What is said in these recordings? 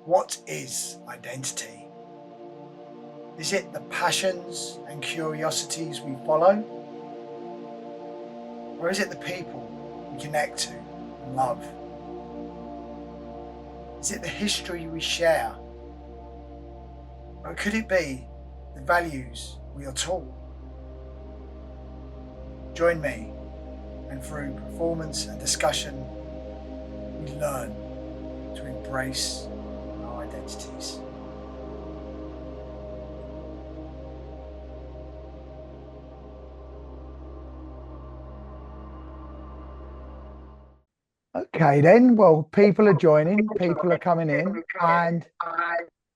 What is identity? Is it the passions and curiosities we follow? Or is it the people we connect to and love? Is it the history we share? Or could it be the values we are taught? Join me, and through performance and discussion, we learn to embrace our identities. Okay, then. Well, people are joining, people are coming in, and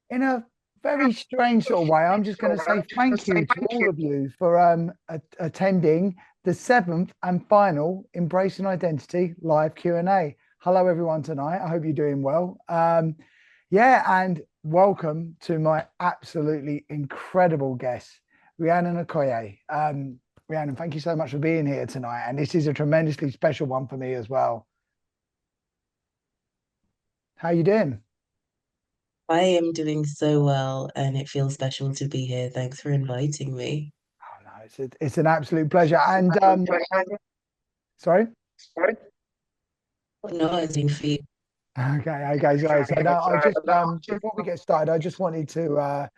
in a very strange sort of way, I'm just going to say thank you to all of you for attending the seventh and final Embracing Identity live Q&A. Hello, everyone tonight. I hope you're doing well. Yeah, and welcome to my absolutely incredible guest, Rhiannon Okoye. Rhiannon, thank you so much for being here tonight, and this is a tremendously special one for me as well. How you doing? I am doing so well, and it feels special to be here. Thanks for inviting me. Oh no, it's an absolute pleasure. And sorry. No, I think for you. Okay, sorry. So now I just before we get started, I just wanted to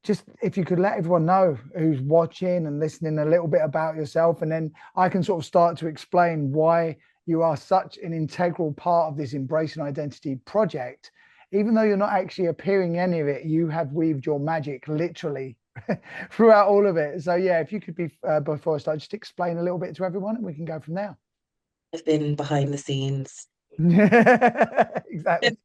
just if you could let everyone know who's watching and listening a little bit about yourself, and then I can sort of start to explain why you are such an integral part of this Embracing Identity project. Even though you're not actually appearing in any of it, you have weaved your magic literally throughout all of it. So yeah, if you could be before I start, just explain a little bit to everyone, and we can go from there. I've been behind the scenes. Exactly.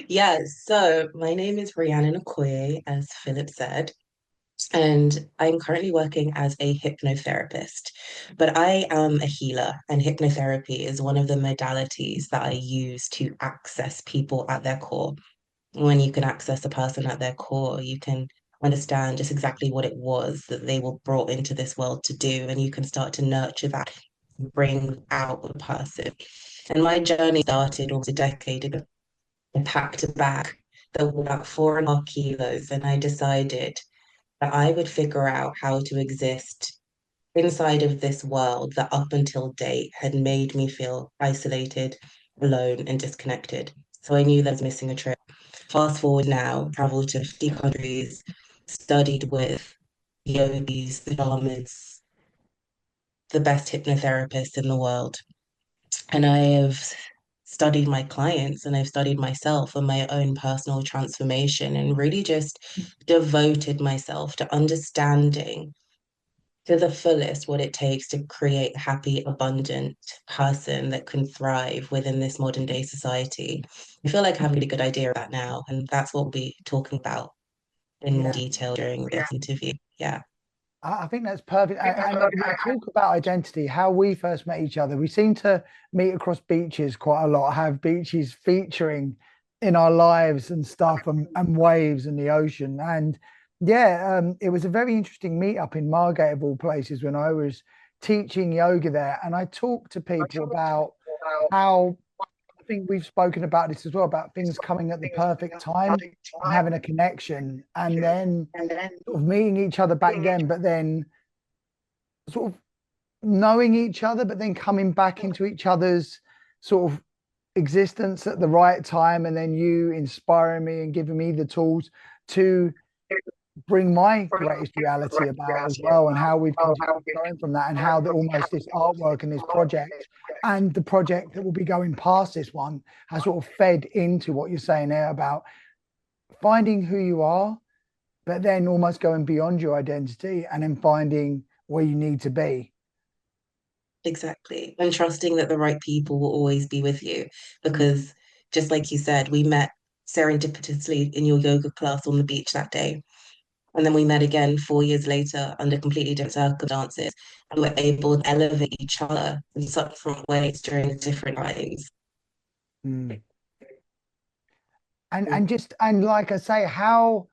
Yeah, so my name is Rhiannon Okoye, as Philip said, and I'm currently working as a hypnotherapist. But I am a healer, and hypnotherapy is one of the modalities that I use to access people at their core. When you can access a person at their core, you can understand just exactly what it was that they were brought into this world to do, and you can start to nurture that, bring out the person. And my journey started almost a decade ago. I packed a bag that was about 4.5 kilos, and I decided that I would figure out how to exist inside of this world that up until date had made me feel isolated, alone, and disconnected. So I knew that I was missing a trick. Fast forward now, traveled to 50 countries, studied with yogis, the shamans, the best hypnotherapists in the world. And I have studied my clients and I've studied myself and my own personal transformation and really just devoted myself to understanding to the fullest what it takes to create a happy, abundant person that can thrive within this modern day society. I feel like I have a really good idea of that now, and that's what we'll be talking about in more Yeah. detail during this interview. Yeah. I think that's perfect. And you talk about identity, how we first met each other. We seem to meet across beaches quite a lot, have beaches featuring in our lives and stuff, and waves and the ocean. And yeah, it was a very interesting meetup in Margate of all places when I was teaching yoga there. And I talked to people about how I think we've spoken about this as well, about things coming at the perfect time and having a connection, and then sort of meeting each other back then, but then sort of knowing each other, but then coming back into each other's sort of existence at the right time, and then you inspiring me and giving me the tools to bring my greatest reality about as well, and how we've continued going from that, and how that almost this artwork and this project and the project that will be going past this one has sort of fed into what you're saying there about finding who you are, but then almost going beyond your identity and then finding where you need to be. Exactly. And trusting that the right people will always be with you. Mm. Because just like you said, we met serendipitously in your yoga class on the beach that day. And then we met again 4 years later under completely different circumstances. And we're able to elevate each other in such different ways during different times. Mm. And just and like I say, how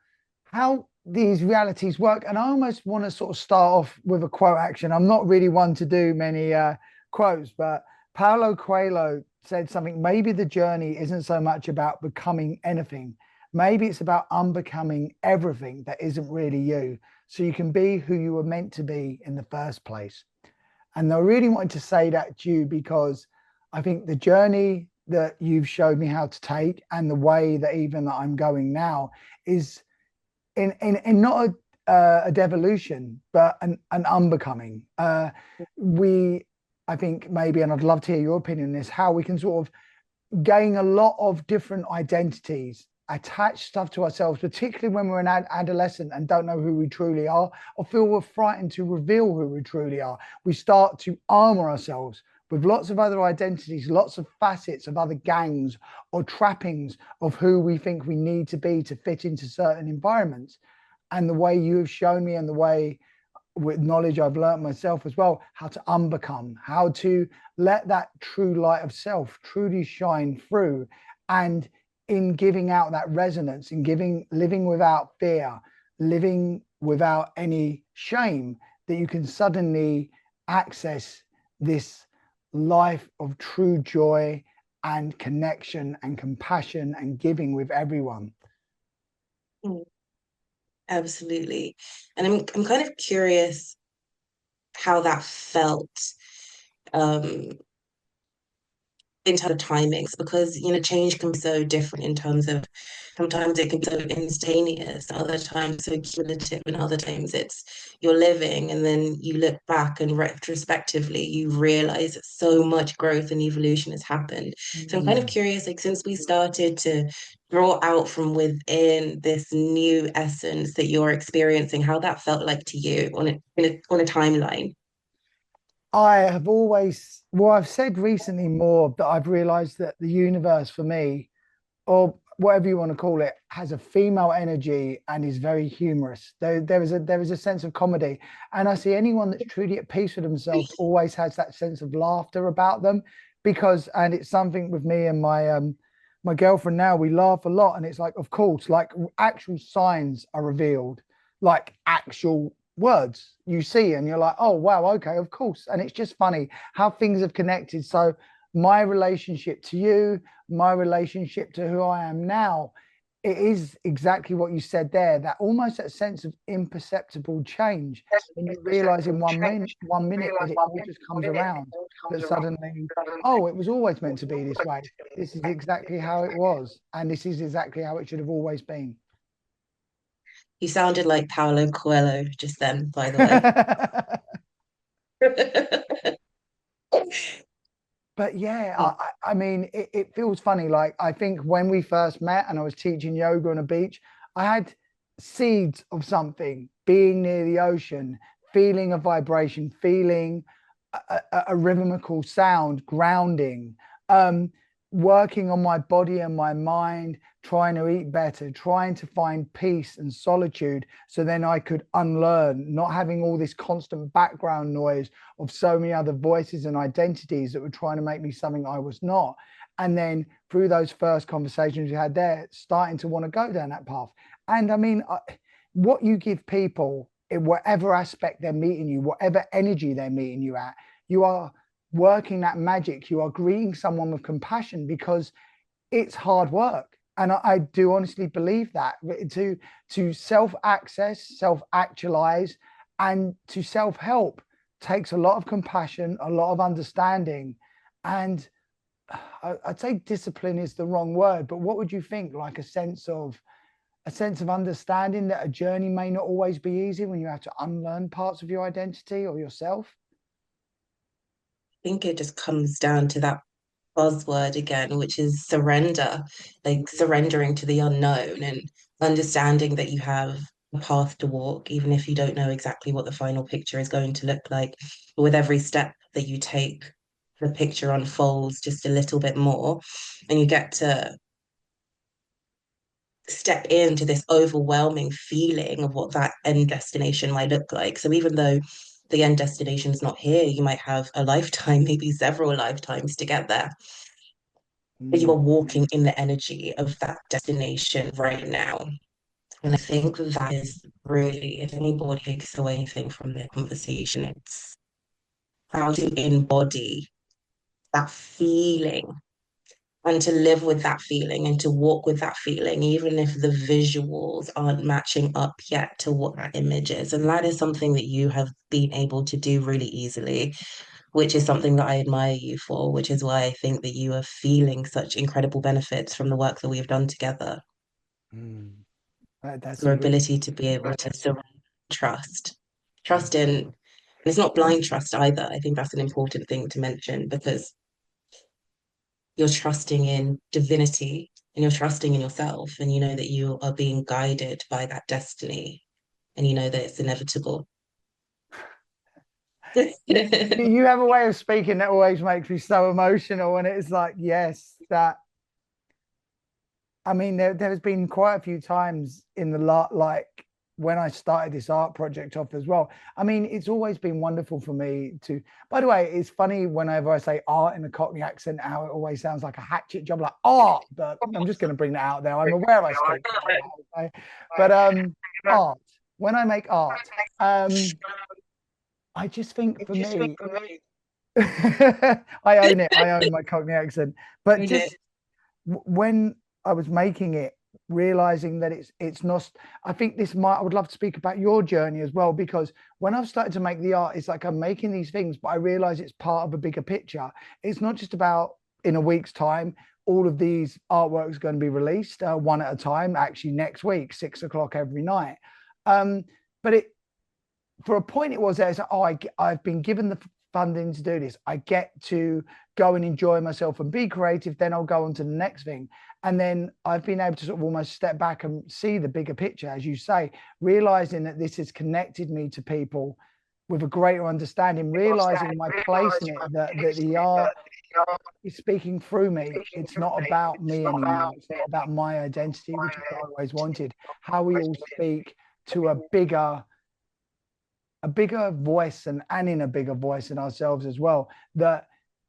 these realities work. And I almost want to sort of start off with a quote action. I'm not really one to do many quotes, but Paulo Coelho said something. Maybe the journey isn't so much about becoming anything. Maybe it's about unbecoming everything that isn't really you. So you can be who you were meant to be in the first place. And I really wanted to say that to you because I think the journey that you've showed me how to take and the way that even that I'm going now is in not a devolution, but an unbecoming. We, I think maybe, and I'd love to hear your opinion on this, how we can sort of gain a lot of different identities, attach stuff to ourselves, particularly when we're an adolescent and don't know who we truly are, or feel we're frightened to reveal who we truly are. We start to armor ourselves with lots of other identities, lots of facets of other gangs or trappings of who we think we need to be to fit into certain environments. And the way you have shown me and the way with knowledge I've learned myself as well, how to unbecome, how to let that true light of self truly shine through. And in giving out that resonance, in living without fear, living without any shame, that you can suddenly access this life of true joy and connection and compassion and giving with everyone. Mm, absolutely. And I'm kind of curious how that felt um in terms of timings, because change can be so different in terms of sometimes it can be so instantaneous, other times so cumulative, and other times it's you're living and then you look back and retrospectively you realize that so much growth and evolution has happened. So I'm kind of Mm. curious, like since we started to draw out from within this new essence that you're experiencing, how that felt like to you on a timeline. I have always, well, I've said recently more that I've realized that the universe for me, or whatever you want to call it, has a female energy and is very humorous. There is a sense of comedy. And I see anyone that's truly at peace with themselves always has that sense of laughter about them because, and it's something with me and my girlfriend now, we laugh a lot. And it's like, of course, like actual signs are revealed, like actual words you see, and you're like, oh wow, okay, of course. And it's just funny how things have connected. So my relationship to you, my relationship to who I am now, it is exactly what you said there, that almost that sense of imperceptible change when you realize in 1 minute that it all just comes around, that suddenly, oh, it was always meant to be this way. This is exactly how it was, and this is exactly how it should have always been. You sounded like Paulo Coelho just then, by the way. But yeah, I mean, it feels funny. Like, I think when we first met and I was teaching yoga on a beach, I had seeds of something, being near the ocean, feeling a vibration, feeling a rhythmical sound, grounding, um, working on my body and my mind, trying to eat better, trying to find peace and solitude. So then I could unlearn, not having all this constant background noise of so many other voices and identities that were trying to make me something I was not. And then through those first conversations we had there, starting to want to go down that path. And I mean, what you give people in whatever aspect they're meeting you, whatever energy they're meeting you at, you are working that magic. You are greeting someone with compassion because it's hard work. And I do honestly believe that to self-access, self-actualize, and to self-help takes a lot of compassion, a lot of understanding. And I'd say discipline is the wrong word, but what would you think? Like a sense of understanding that a journey may not always be easy when you have to unlearn parts of your identity or yourself. Think it just comes down to that buzzword again, which is surrender, like surrendering to the unknown and understanding that you have a path to walk, even if you don't know exactly what the final picture is going to look like. But with every step that you take, the picture unfolds just a little bit more, and you get to step into this overwhelming feeling of what that end destination might look like. So even though the end destination is not here, you might have a lifetime, maybe several lifetimes to get there. But you are Mm. walking in the energy of that destination right now. And I think that is really, if anybody takes away anything from the conversation, it's how to embody that feeling. and to live with that feeling and to walk with that feeling, even if the visuals aren't matching up yet to what that image is. And that is something that you have been able to do really easily, which is something that I admire you for, which is why I think that you are feeling such incredible benefits from the work that we've done together. Mm, that's Your a really ability to be able to surrender trust, trust in, and it's not blind trust either. I think that's an important thing to mention because you're trusting in divinity and you're trusting in yourself, and you know that you are being guided by that destiny, and you know that it's inevitable. you have a way of speaking that always makes me so emotional, and it's like, yes, that I mean, there's been quite a few times in the lot, like when I started this art project off as well. I mean, it's always been wonderful for me to. By the way, it's funny whenever I say art in a Cockney accent, how it always sounds like a hatchet job, like art. But I'm just going to bring that out there. I'm aware I speak like that, okay? But art. When I make art, I just think for me, I own it. I own my Cockney accent. But You did. just when I was making it, realizing that it's not. I think this might. I would love to speak about your journey as well, because when I've started to make the art, it's like I'm making these things, but I realize it's part of a bigger picture. It's not just about in a week's time. All of these artworks are going to be released one at a time. Actually, next week, 6 o'clock every night. Um, but it for a point it was there. It's like, oh, I've been given the funding to do this. I get to go and enjoy myself and be creative. Then I'll go on to the next thing. And then I've been able to sort of almost step back and see the bigger picture, as you say, realizing that this has connected me to people with a greater understanding, realizing my place in it, that the art is speaking through me. It's not about me anymore. It's not about my identity, which is what I always wanted. How we all speak to a bigger voice and in a bigger voice in ourselves as well, that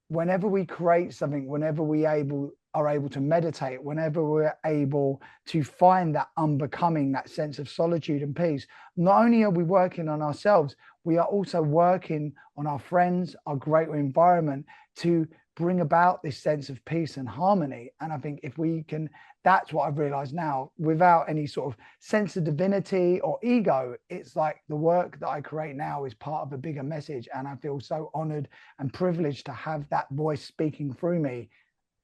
whenever we create something, whenever we are able to meditate, whenever we're able to find that unbecoming, that sense of solitude and peace, not only are we working on ourselves, we are also working on our friends, our greater environment, to bring about this sense of peace and harmony. And I think if we can, that's what I've realized now, without any sort of sense of divinity or ego, it's like the work that I create now is part of a bigger message. And I feel so honored and privileged to have that voice speaking through me,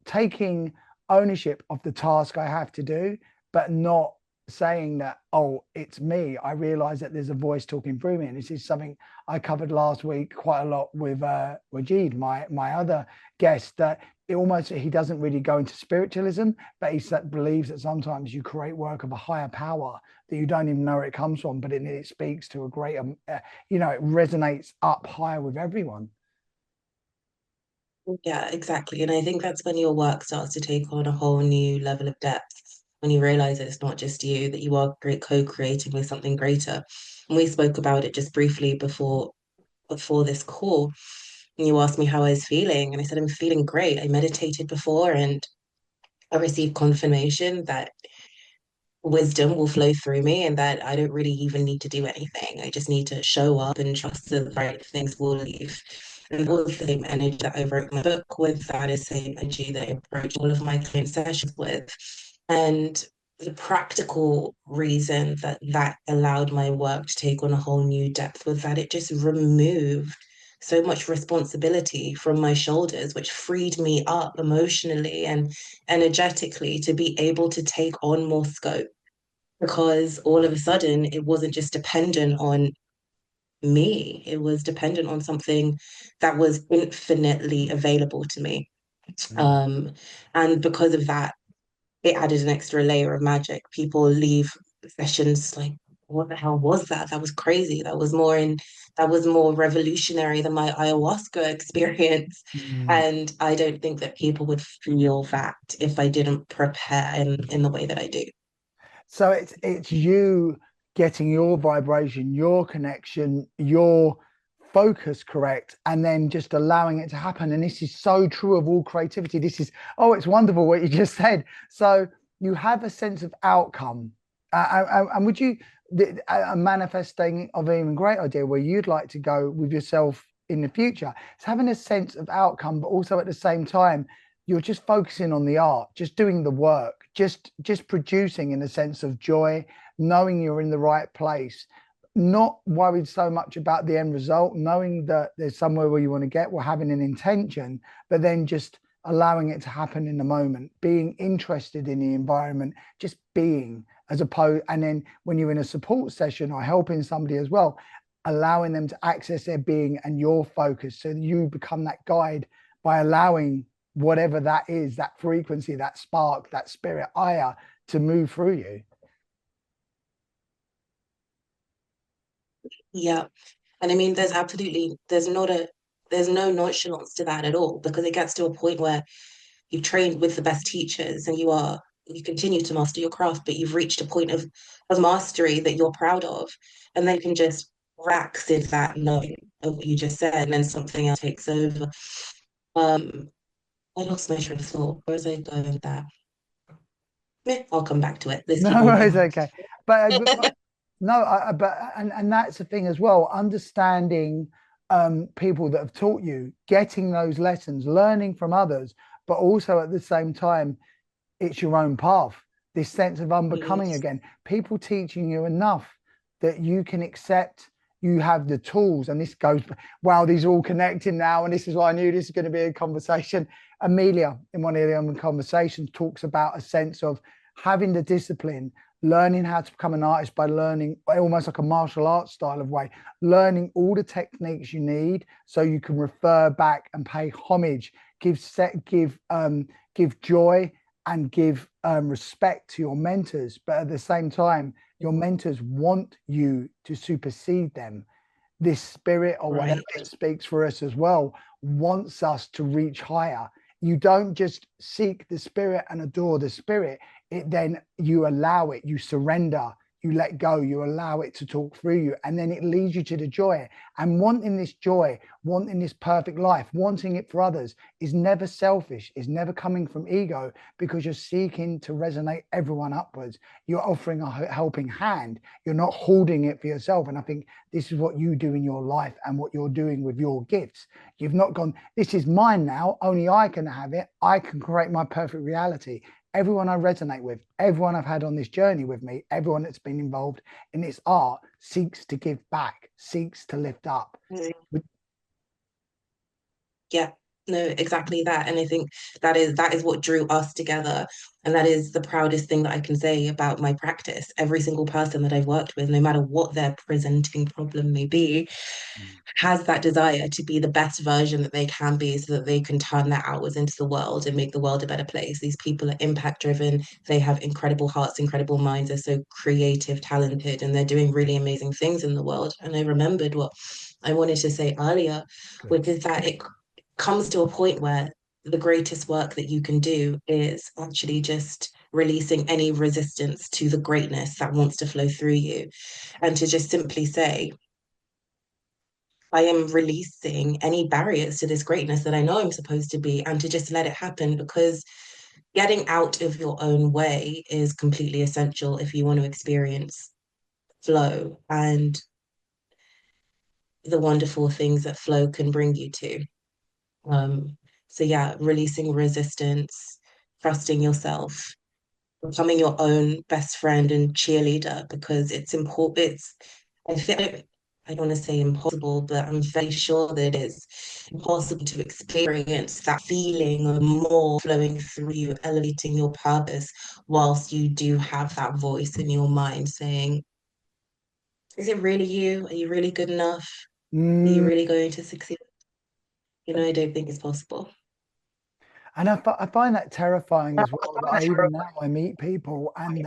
taking ownership of the task I have to do, but not saying that, oh, it's me. I realize that there's a voice talking through me. And this is something I covered last week quite a lot with Wajid, my other guest, that it almost, he doesn't really go into spiritualism, but he believes that sometimes you create work of a higher power that you don't even know where it comes from, but it speaks to a greater, it resonates up higher with everyone. Yeah, exactly. And I think that's when your work starts to take on a whole new level of depth, when you realize that it's not just you, that you are great co-creating with something greater. And we spoke about it just briefly before this call. And you asked me how I was feeling, and I said I'm feeling great. I meditated before and I received confirmation that wisdom will flow through me and that I don't really even need to do anything. I just need to show up and trust that the right things will leave. And all the same energy that I wrote my book with, that is the same energy that I approach all of my client sessions with. And the practical reason that that allowed my work to take on a whole new depth was that it just removed so much responsibility from my shoulders, which freed me up emotionally and energetically to be able to take on more scope, because all of a sudden it wasn't just dependent on me, it was dependent on something that was infinitely available to me. Mm. Um, and because of that, it added an extra layer of magic. People leave sessions like, what the hell was that? That was crazy. That was more revolutionary than my ayahuasca experience. Mm. And I don't think that people would feel that if I didn't prepare in the way that I do. So it's you getting your vibration, your connection, your focus correct, and then just allowing it to happen. And this is so true of all creativity. This is, oh, it's wonderful what you just said. So you have a sense of outcome. And would you, a manifesting of an even great idea where you'd like to go with yourself in the future? It's having a sense of outcome, but also at the same time, you're just focusing on the art, just doing the work, just producing in a sense of joy, knowing you're in the right place, not worried so much about the end result, knowing that there's somewhere where you want to get, or having an intention, but then just allowing it to happen in the moment, being interested in the environment, just being, as opposed, and then when you're in a support session or helping somebody as well, allowing them to access their being and your focus, so that you become that guide by allowing whatever that is, that frequency, that spark, that spirit, Aya, to move through you. Yeah. And I mean, there's no nonchalance to that at all, because it gets to a point where you've trained with the best teachers and you continue to master your craft, but you've reached a point of mastery that you're proud of. And then you can just relax in that knowing of what you just said, and then something else takes over. Um, I lost my train of thought. Where was I going with that? I'll come back to it. Let's keep No, moving. it's okay. But no, but and that's the thing as well. Understanding people that have taught you, getting those lessons, learning from others, but also at the same time, it's your own path. This sense of unbecoming Yes. again. People teaching you enough that you can accept. You have the tools, and this goes. Wow, these are all connecting now, and this is why I knew this is going to be a conversation. Amelia, in one of the other conversations, talks about a sense of having the discipline, learning how to become an artist by learning almost like a martial arts style of way, learning all the techniques you need so you can refer back and pay homage, give joy and give respect to your mentors. But at the same time, your mentors want you to supersede them. This spirit or whatever Right. that speaks for us as well wants us to reach higher. You don't just seek the spirit and adore the spirit. It then you allow it, you surrender, you let go, you allow it to talk through you, and then it leads you to the joy. And wanting this joy, wanting this perfect life, wanting it for others is never selfish, is never coming from ego, because you're seeking to resonate everyone upwards. You're offering a helping hand. You're not holding it for yourself. And I think this is what you do in your life and what you're doing with your gifts. You've not gone, this is mine now, only I can have it. I can create my perfect reality. Everyone I resonate with, everyone I've had on this journey with me, everyone that's been involved in this art seeks to give back, seeks to lift up. Yeah, no, exactly that. And I think that is what drew us together. And that is the proudest thing that I can say about my practice. Every single person that I've worked with, no matter what their presenting problem may be, has that desire to be the best version that they can be, so that they can turn that outwards into the world and make the world a better place. These people are impact driven. They have incredible hearts, incredible minds. They're so creative, talented, and they're doing really amazing things in the world. And I remembered what I wanted to say earlier, Good. which is that it comes to a point where the greatest work that you can do is actually just releasing any resistance to the greatness that wants to flow through you, and to just simply say, I am releasing any barriers to this greatness that I know I'm supposed to be, and to just let it happen, because getting out of your own way is completely essential if you want to experience flow and the wonderful things that flow can bring you to. Um, so yeah, releasing resistance, trusting yourself, becoming your own best friend and cheerleader, because it's important. I feel, I don't want to say impossible, but I'm fairly sure that it is impossible to experience that feeling of more flowing through you, elevating your purpose, whilst you do have that voice in your mind saying, is it really you? Are you really good enough? Are you Mm. really going to succeed? I don't think it's possible. And I find that terrifying as well. That even now I meet people and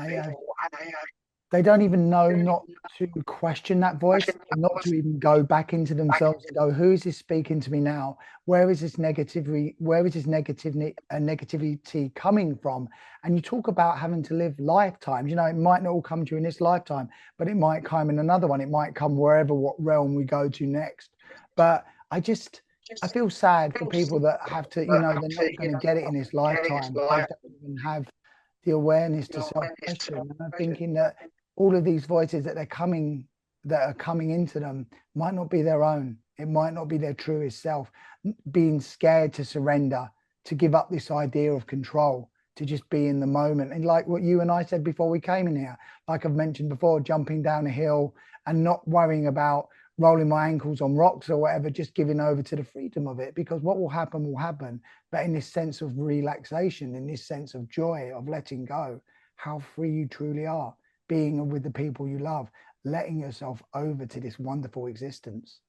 they don't even know not to question that voice, not to even go back into themselves and go, who is this speaking to me now? Where is this negativity? Where is this negativity coming from? And you talk about having to live lifetimes. It might not all come to you in this lifetime, but it might come in another one. It might come wherever, what realm we go to next. But I feel sad for people that have to, they're not going to get it in this lifetime. They don't even have the awareness to self-question. And I'm thinking that all of these voices that are coming into them might not be their own. It might not be their truest self. Being scared to surrender, to give up this idea of control, to just be in the moment. And like what you and I said before we came in here, like I've mentioned before, jumping down a hill and not worrying about rolling my ankles on rocks or whatever, just giving over to the freedom of it, because what will happen. But in this sense of relaxation, in this sense of joy, of letting go, how free you truly are, being with the people you love, letting yourself over to this wonderful existence.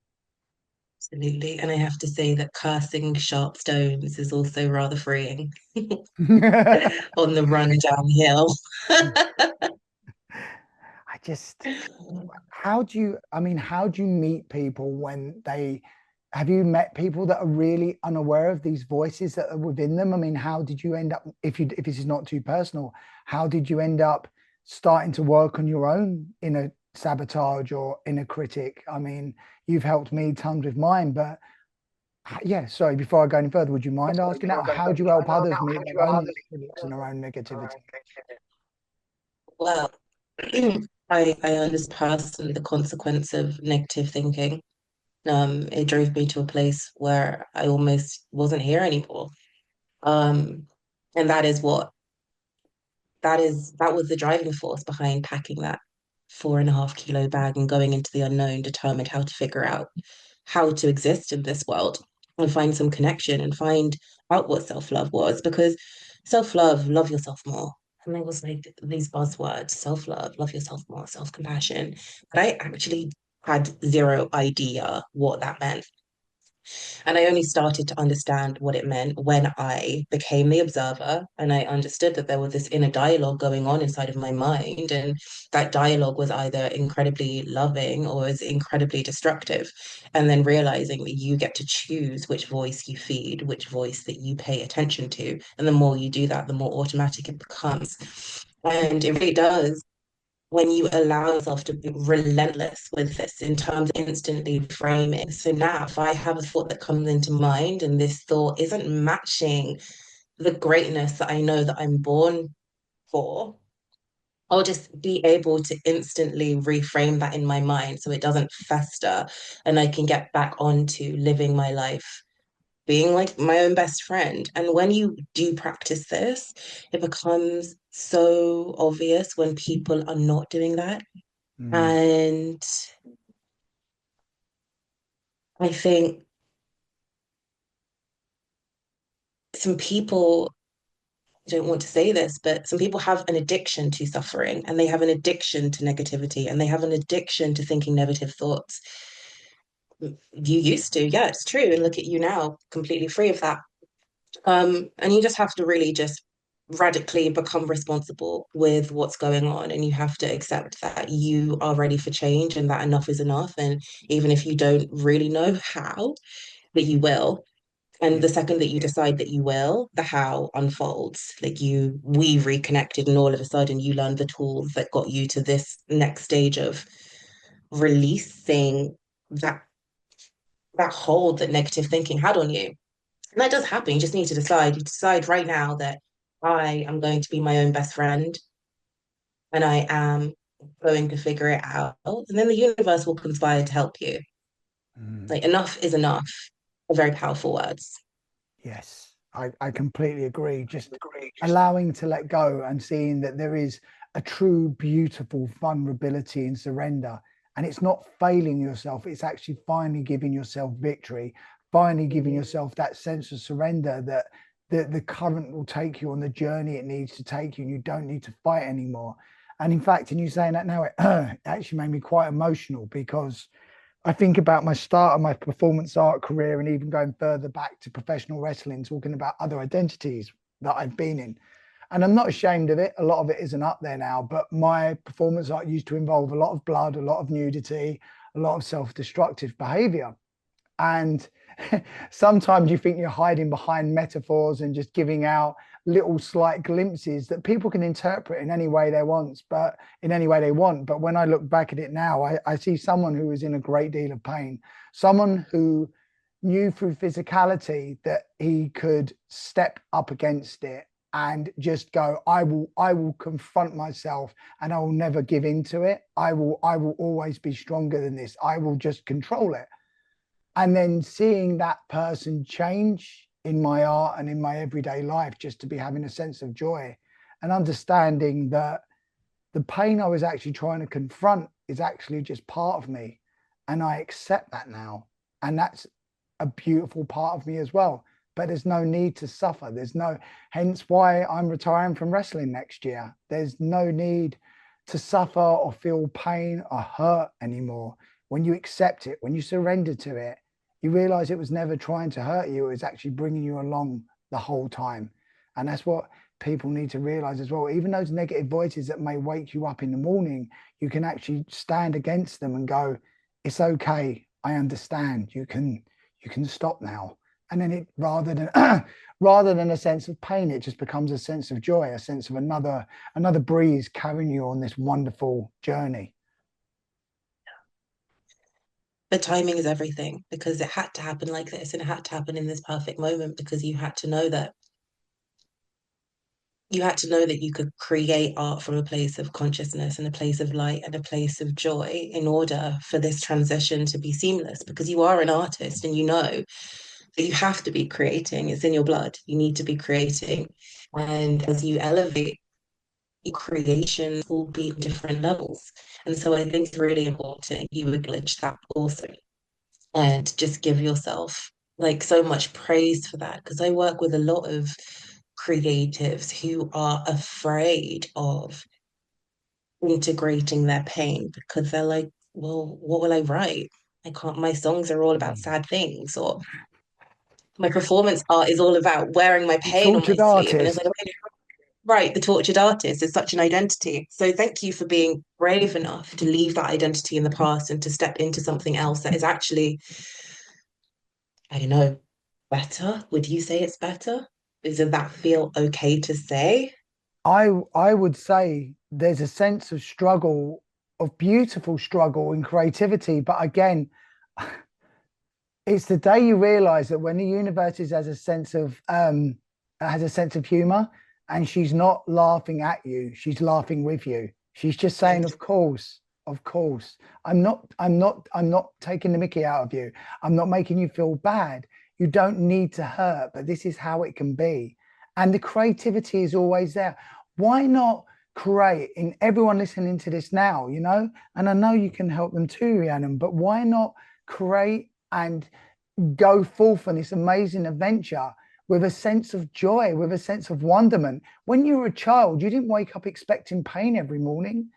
Absolutely. And I have to say that cursing sharp stones is also rather freeing on the run downhill. I just, how do you, I mean, how do you meet people when they, have you met people that are really unaware of these voices that are within them? I mean, how did you end up, if this is not too personal, how did you end up starting to work on your own inner sabotage or inner critic? I mean, you've helped me tons with mine, but yeah, sorry, before I go any further, would you mind asking that? How do you help others meet their own inner critics and their own negativity? Well, I understand personally the consequence of negative thinking. It drove me to a place where I almost wasn't here anymore. Um, and that was the driving force behind packing that 4.5 kilo bag and going into the unknown, determined how to figure out how to exist in this world and find some connection and find out what self-love was. Because self-love, love yourself more. And there was like these buzzwords, self-love, love yourself more, self-compassion. But I actually had zero idea what that meant. And I only started to understand what it meant when I became the observer and I understood that there was this inner dialogue going on inside of my mind. And that dialogue was either incredibly loving or was incredibly destructive. And then realizing that you get to choose which voice you feed, which voice that you pay attention to. And the more you do that, the more automatic it becomes. And it really does when you allow yourself to be relentless with this in terms of instantly framing. So now, if I have a thought that comes into mind and this thought isn't matching the greatness that I know that I'm born for, I'll just be able to instantly reframe that in my mind so it doesn't fester and I can get back onto living my life being like my own best friend. And when you do practice this, it becomes so obvious when people are not doing that. Mm, And I think some people, I don't want to say this, but some people have an addiction to suffering and they have an addiction to negativity and they have an addiction to thinking negative thoughts. You used to, yeah, it's true. And look at you now, completely free of that. And you just have to really just radically become responsible with what's going on. And you have to accept that you are ready for change and that enough is enough. And even if you don't really know how, that you will. And yeah. the second that you decide that you will, the how unfolds. Like we reconnected, and all of a sudden you learned the tools that got you to this next stage of releasing that that hold that negative thinking had on you. And that does happen. You just need to decide. You decide right now that I am going to be my own best friend and I am going to figure it out. And then the universe will conspire to help you. Mm. Like enough is enough are very powerful words. Yes, I completely agree. Just allowing to let go and seeing that there is a true, beautiful vulnerability and surrender. And it's not failing yourself, it's actually finally giving yourself victory, finally giving Mhm. yourself that sense of surrender that the current will take you on the journey it needs to take you, and you don't need to fight anymore. And in fact, in you saying that now, it actually made me quite emotional because I think about my start of my performance art career and even going further back to professional wrestling, talking about other identities that I've been in. And I'm not ashamed of it. A lot of it isn't up there now, but my performance art used to involve a lot of blood, a lot of nudity, a lot of self destructive behavior. And sometimes you think you're hiding behind metaphors and just giving out little slight glimpses that people can interpret in any way they want, but when I look back at it now, I see someone who was in a great deal of pain, someone who knew through physicality that he could step up against it and just go, I will confront myself and I will never give in to it. I will always be stronger than this. I will just control it. And then seeing that person change in my art and in my everyday life, just to be having a sense of joy and understanding that the pain I was actually trying to confront is actually just part of me. And I accept that now. And that's a beautiful part of me as well. But there's no need to suffer. There's no, hence why I'm retiring from wrestling next year. There's no need to suffer or feel pain or hurt anymore. When you accept it, when you surrender to it, you realize it was never trying to hurt you. It was actually bringing you along the whole time. And that's what people need to realize as well. Even those negative voices that may wake you up in the morning, you can actually stand against them and go, it's okay. I understand. You can stop now. And then it, rather than rather than a sense of pain, it just becomes a sense of joy, a sense of another breeze carrying you on this wonderful journey. The timing is everything because it had to happen like this and it had to happen in this perfect moment because you had to know that you could create art from a place of consciousness and a place of light and a place of joy in order for this transition to be seamless because you are an artist and you know that you have to be creating. It's in your blood. You need to be creating. And as you elevate, your creations will be on different levels. And so I think it's really important you acknowledge that also and just give yourself like so much praise for that because I work with a lot of creatives who are afraid of integrating their pain because they're like, well, what will I write? I can't, my songs are all about sad things, or my performance art is all about wearing my pain on my Tortured sleeve. And it's like, artist. okay, right, the tortured artist is such an identity. So thank you for being brave enough to leave that identity in the past and to step into something else that is actually, I don't know, better. Would you say it's better? Does that feel okay to say? I would say there's a sense of struggle, of beautiful struggle and creativity. But again, it's the day you realize that when the universe is has a sense of humor, and she's not laughing at you, she's laughing with you. She's just saying, Yes. of course. I'm not taking the mickey out of you. I'm not making you feel bad. You don't need to hurt, but this is how it can be. And the creativity is always there. Why not create in everyone listening to this now, And I know you can help them too, Rhiannon, but why not create and go forth on this amazing adventure with a sense of joy, with a sense of wonderment? When you were a child, you didn't wake up expecting pain every morning,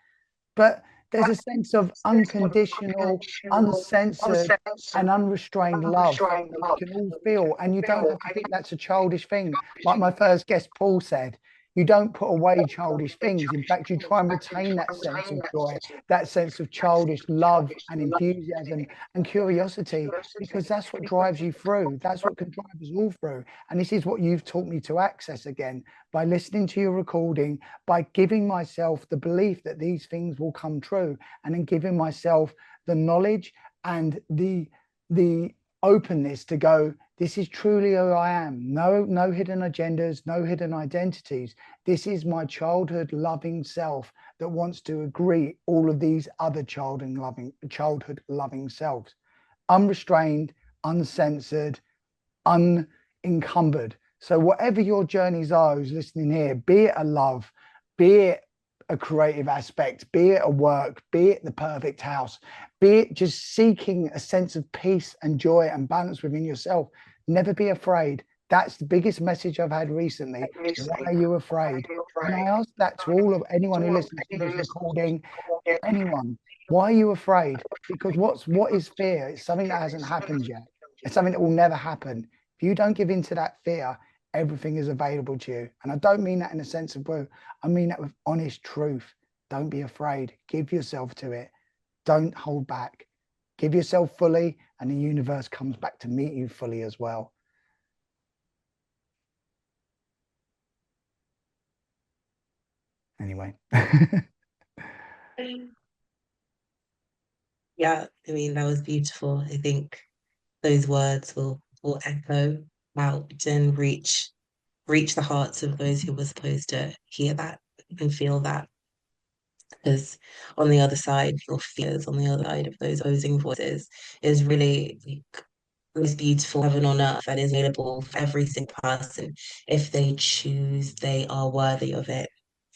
but there's a sense of unconditional, uncensored, and unrestrained love that we can all feel. And you don't have to think that's a childish thing. Like my first guest, Paul, said, you don't put away childish things. In fact, you try and retain that sense of joy, that sense of childish love and enthusiasm and curiosity, because that's what drives you through. That's what can drive us all through. And this is what you've taught me to access again by listening to your recording, by giving myself the belief that these things will come true, and then giving myself the knowledge and the openness to go, this is truly who I am. No hidden agendas, no hidden identities. This is my childhood loving self that wants to agree all of these other childhood loving selves. Unrestrained, uncensored, unencumbered. So whatever your journeys are, who's listening here, be it a love, be it a creative aspect, be it a work, be it the perfect house, be it just seeking a sense of peace and joy and balance within yourself, never be afraid. That's the biggest message I've had recently. Why are you afraid? And I ask that to all of anyone who listens to this recording, anyone. Why are you afraid? Because what is fear? It's something that hasn't happened yet. It's something that will never happen. If you don't give in to that fear, everything is available to you. And I don't mean that in a sense of woo. I mean that with honest truth. Don't be afraid. Give yourself to it. Don't hold back. Give yourself fully, and the universe comes back to meet you fully as well. Anyway. Yeah, I mean, that was beautiful. I think those words will echo out and reach the hearts of those who were supposed to hear that and feel that. Because on the other side, your fears, on the other side of those opposing voices, is really like most beautiful heaven on earth that is available for every single person. If they choose, they are worthy of it.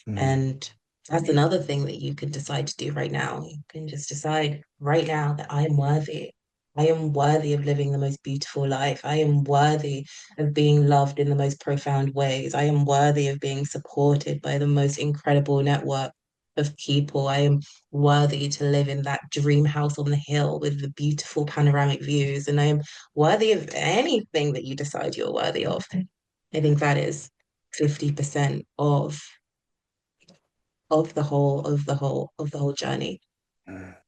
Mm. And that's another thing that you can decide to do right now. You can just decide right now that I am worthy. I am worthy of living the most beautiful life. I am worthy of being loved in the most profound ways. I am worthy of being supported by the most incredible network of people. I am worthy to live in that dream house on the hill with the beautiful panoramic views. And I am worthy of anything that you decide you're worthy of. I think that is 50% of the whole journey.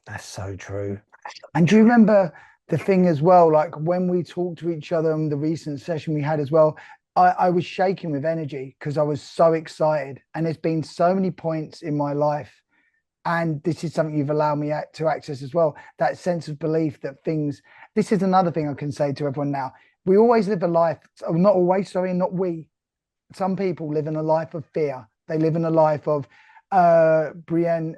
That's so true. And do you remember the thing as well, like when we talked to each other in the recent session we had as well, I was shaking with energy because I was so excited. And there's been so many points in my life, and this is something you've allowed me to access as well, that sense of belief that things, this is another thing I can say to everyone now. We always live a life, not always, sorry, not we. Some people live in a life of fear. They live in a life of Brienne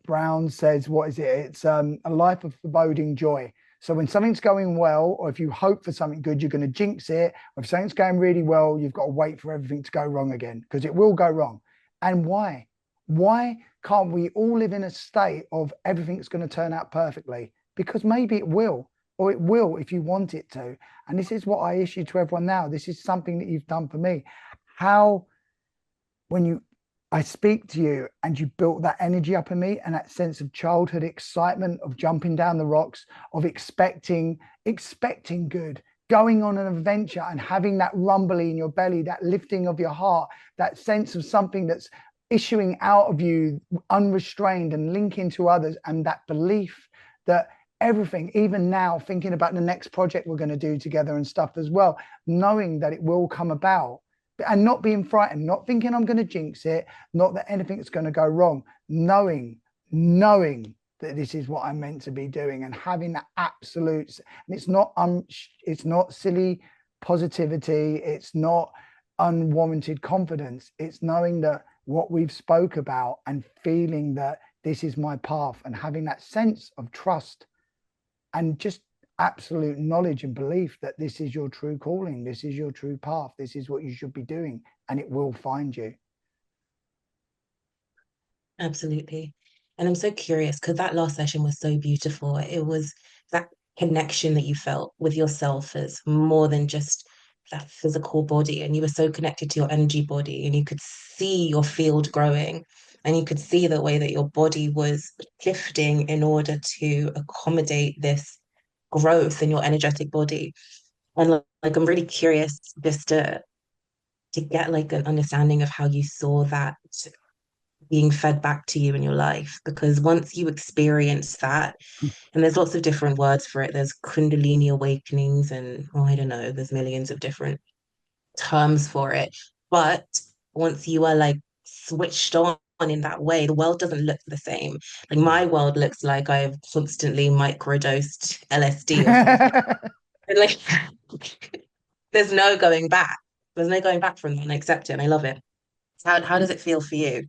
Brown says, what is it? It's a life of foreboding joy. So when something's going well, or if you hope for something good, you're going to jinx it. Or if something's going really well, you've got to wait for everything to go wrong again, because it will go wrong. And why? Why can't we all live in a state of everything's going to turn out perfectly? Because maybe it will, or it will if you want it to. And this is what I issue to everyone now. This is something that you've done for me. How, when you, I speak to you and you built that energy up in me and that sense of childhood excitement of jumping down the rocks, of expecting good, going on an adventure and having that rumbly in your belly, that lifting of your heart, that sense of something that's issuing out of you unrestrained and linking to others, and that belief that everything, even now, thinking about the next project we're going to do together and stuff as well, knowing that it will come about and not being frightened, not thinking I'm going to jinx it, not that anything's going to go wrong, knowing that this is what I'm meant to be doing, and having that absolute, and it's not silly positivity, it's not unwarranted confidence, it's knowing that what we've spoke about and feeling that this is my path, and having that sense of trust and just absolute knowledge and belief that this is your true calling, this is your true path, this is what you should be doing, and it will find you. Absolutely. And I'm so curious because that last session was so beautiful. It was that connection that you felt with yourself as more than just that physical body. And you were so connected to your energy body, and you could see your field growing. And you could see the way that your body was shifting in order to accommodate this growth in your energetic body. And like, I'm really curious just to get like an understanding of how you saw that being fed back to you in your life. Because once you experience that, and there's lots of different words for it, there's Kundalini awakenings, and oh, I don't know, there's millions of different terms for it. But once you are like switched on in that way, the world doesn't look the same. Like my world looks like I've constantly microdosed LSD or something. And like there's no going back. There's no going back from that, and I accept it and I love it. How does it feel for you?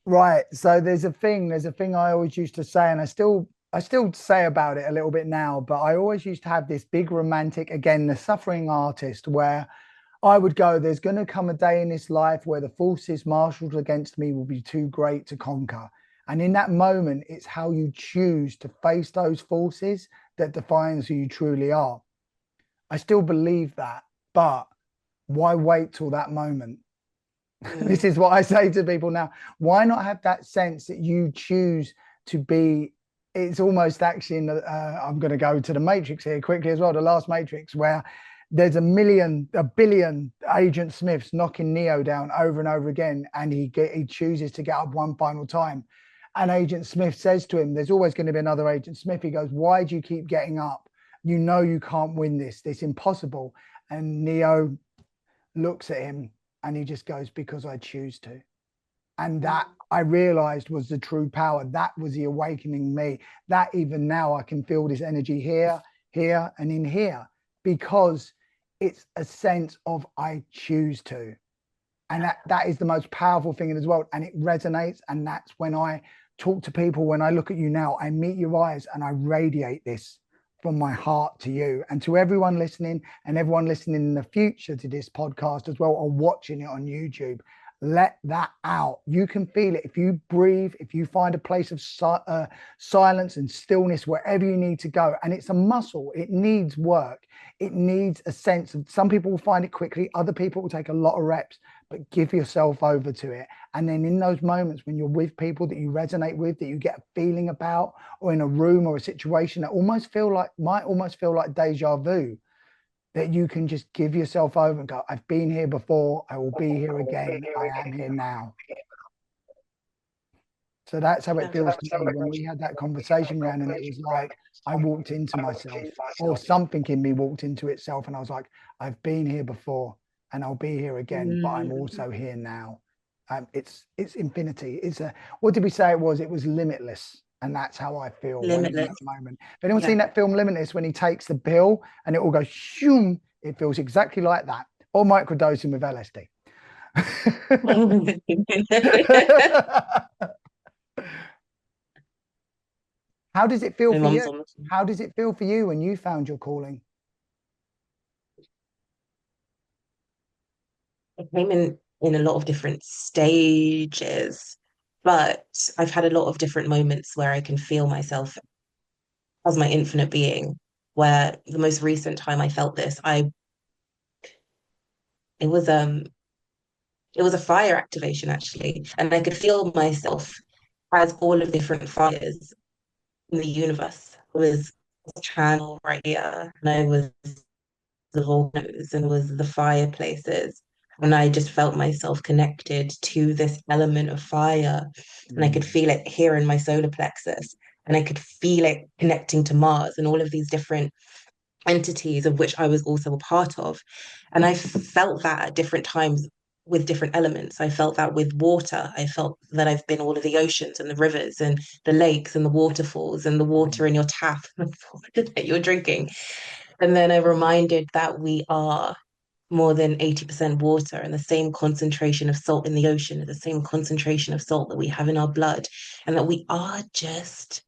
Right. So there's a thing I always used to say, and I still say about it a little bit now, but I always used to have this big romantic, again, the suffering artist, where I would go, there's going to come a day in this life where the forces marshaled against me will be too great to conquer. And in that moment, it's how you choose to face those forces that defines who you truly are. I still believe that, but why wait till that moment? This Mm, is what I say to people now. Why not have that sense that you choose to be? It's almost actually, I'm going to go to the Matrix here quickly as well, the last Matrix, where there's a billion Agent Smiths knocking Neo down over and over again, and he chooses to get up one final time. And Agent Smith says to him, "There's always going to be another Agent Smith." He goes, "Why do you keep getting up? You know you can't win this. It's impossible." And Neo looks at him and he just goes, "Because I choose to." And that mm, I realized was the true power. That was the awakening me. That even now I can feel this energy here, here, and in here, because it's a sense of I choose to. And that is the most powerful thing in this world. And it resonates. And that's when I talk to people, when I look at you now, I meet your eyes and I radiate this. from my heart to you and to everyone listening, and everyone listening in the future to this podcast as well, or watching it on YouTube. Let that out. You can feel it if you breathe, if you find a place of silence and stillness wherever you need to go. And it's a muscle, it needs work. It needs a sense of, some people will find it quickly, other people will take a lot of reps, but give yourself over to it. And then in those moments when you're with people that you resonate with, that you get a feeling about, or in a room or a situation that might almost feel like deja vu, that you can just give yourself over and go, I've been here before, I will be here again, I am here now. So that's how it feels to me when we had that conversation, Rhiannon, and it was like I walked into myself, or something in me walked into itself, and I was like, I've been here before and I'll be here again, but I'm also here now. It's infinity. It's a, what did we say it was? It was limitless. And that's how I feel when in that Limitless. moment. Have anyone seen that film Limitless, when he takes the pill and it all goes shoom? It feels exactly like that. Or microdosing with LSD. How does it feel My for mum's you? on the How does it feel for you when you found your calling? I came in a lot of different stages, but I've had a lot of different moments where I can feel myself as my infinite being. Where the most recent time I felt this, I it was it was a fire activation actually, and I could feel myself as all of the different fires in the universe. I was a channel right here, and I was the volcanoes and was the fireplaces. And I just felt myself connected to this element of fire. And I could Mm. feel it here in my solar plexus. And I could feel it connecting to Mars and all of these different entities of which I was also a part of. And I felt that at different times with different elements. I felt that with water. I felt that I've been all of the oceans and the rivers and the lakes and the waterfalls and the water in your tap that you're drinking. And then I reminded that we are more than 80% water, and the same concentration of salt in the ocean is the same concentration of salt that we have in our blood, and that we are just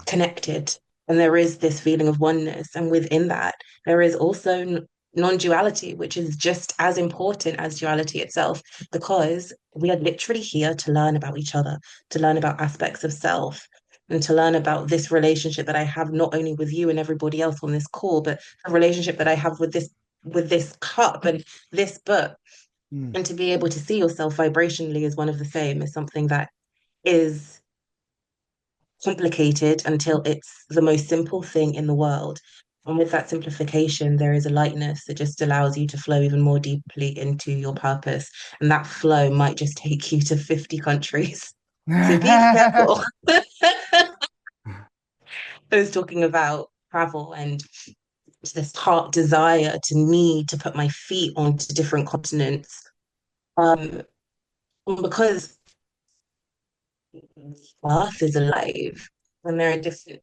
connected. And there is this feeling of oneness. And within that, there is also non-duality, which is just as important as duality itself, because we are literally here to learn about each other, to learn about aspects of self, and to learn about this relationship that I have not only with you and everybody else on this call, but the relationship that I have with this cup and this book. Mm. And to be able to see yourself vibrationally as one of the same is something that is complicated until it's the most simple thing in the world. And with that simplification, there is a lightness that just allows you to flow even more deeply into your purpose. And that flow might just take you to 50 countries. So be careful. I was talking about travel and this heart desire to need to put my feet onto different continents. Um, because Earth is alive and there are different